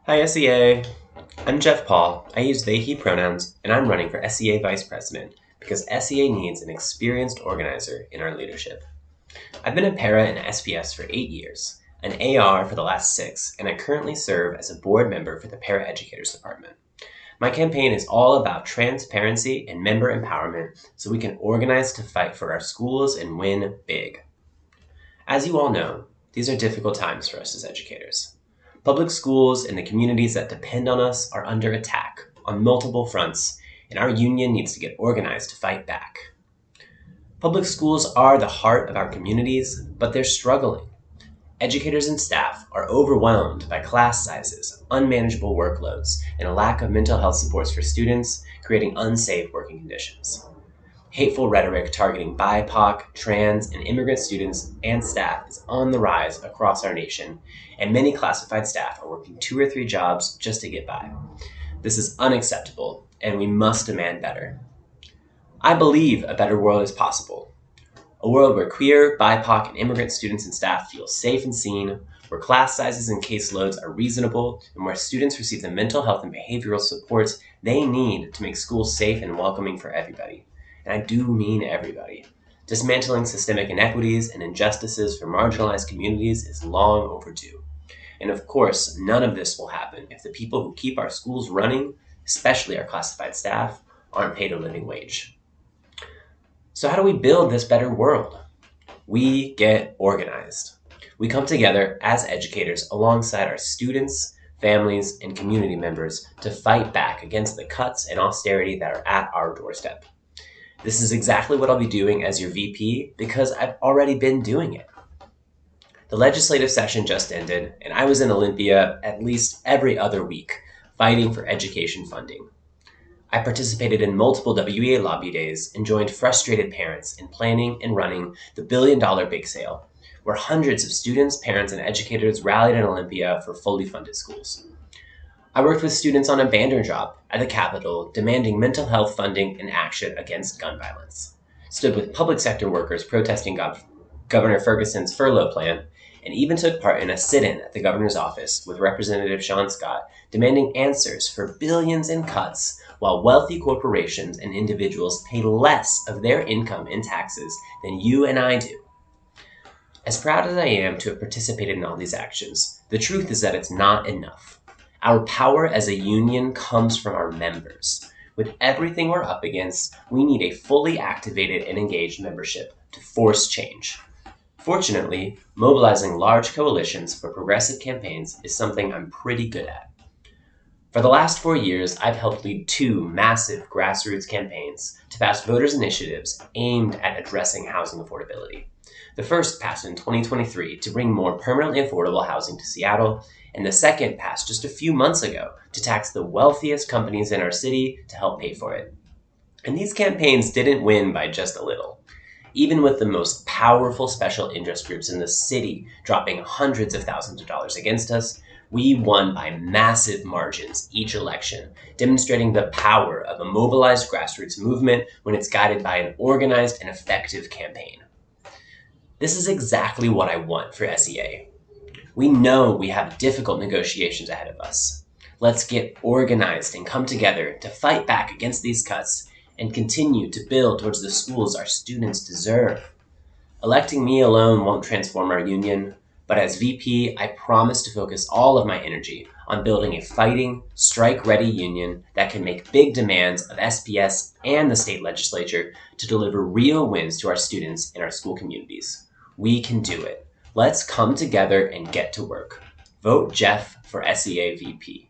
Hi SEA, I'm Jeff Paul. I use they, he pronouns, and I'm running for SEA Vice President because SEA needs an experienced organizer in our leadership. I've been a para in SPS for 8 years, an AR for the last 6, and I currently serve as a board member for the Para Educators Department. My campaign is all about transparency and member empowerment so we can organize to fight for our schools and win big. As you all know, these are difficult times for us as educators. Public schools and the communities that depend on us are under attack on multiple fronts, and our union needs to get organized to fight back. Public schools are the heart of our communities, but they're struggling. Educators and staff are overwhelmed by class sizes, unmanageable workloads, and a lack of mental health supports for students, creating unsafe working conditions. Hateful rhetoric targeting BIPOC, trans, and immigrant students and staff is on the rise across our nation, and many classified staff are working 2 or 3 jobs just to get by. This is unacceptable, and we must demand better. I believe a better world is possible. A world where queer, BIPOC, and immigrant students and staff feel safe and seen, where class sizes and caseloads are reasonable, and where students receive the mental health and behavioral supports they need to make schools safe and welcoming for everybody. And I do mean everybody. Dismantling systemic inequities and injustices for marginalized communities is long overdue. And of course, none of this will happen if the people who keep our schools running, especially our classified staff, aren't paid a living wage. So how do we build this better world? We get organized. We come together as educators alongside our students, families, and community members to fight back against the cuts and austerity that are at our doorstep. This is exactly what I'll be doing as your VP because I've already been doing it. The legislative session just ended, and I was in Olympia at least every other week, fighting for education funding. I participated in multiple WEA lobby days and joined frustrated parents in planning and running the $1 billion bake sale, where hundreds of students, parents, and educators rallied in Olympia for fully funded schools. I worked with students on a banner drop at the Capitol demanding mental health funding and action against gun violence, stood with public sector workers protesting Governor Ferguson's furlough plan, and even took part in a sit-in at the governor's office with Representative Sean Scott demanding answers for billions in cuts while wealthy corporations and individuals pay less of their income in taxes than you and I do. As proud as I am to have participated in all these actions, the truth is that it's not enough. Our power as a union comes from our members. With everything we're up against, we need a fully activated and engaged membership to force change. Fortunately, mobilizing large coalitions for progressive campaigns is something I'm pretty good at. For the last 4 years, I've helped lead 2 massive grassroots campaigns to pass voters' initiatives aimed at addressing housing affordability. The first passed in 2023 to bring more permanently affordable housing to Seattle, and the second passed just a few months ago to tax the wealthiest companies in our city to help pay for it. And these campaigns didn't win by just a little. Even with the most powerful special interest groups in the city dropping hundreds of thousands of dollars against us, we won by massive margins each election, demonstrating the power of a mobilized grassroots movement when it's guided by an organized and effective campaign. This is exactly what I want for SEA. We know we have difficult negotiations ahead of us. Let's get organized and come together to fight back against these cuts and continue to build towards the schools our students deserve. Electing me alone won't transform our union, but as VP, I promise to focus all of my energy on building a fighting, strike-ready union that can make big demands of SPS and the state legislature to deliver real wins to our students and our school communities. We can do it. Let's come together and get to work. Vote Jeff for SEA VP.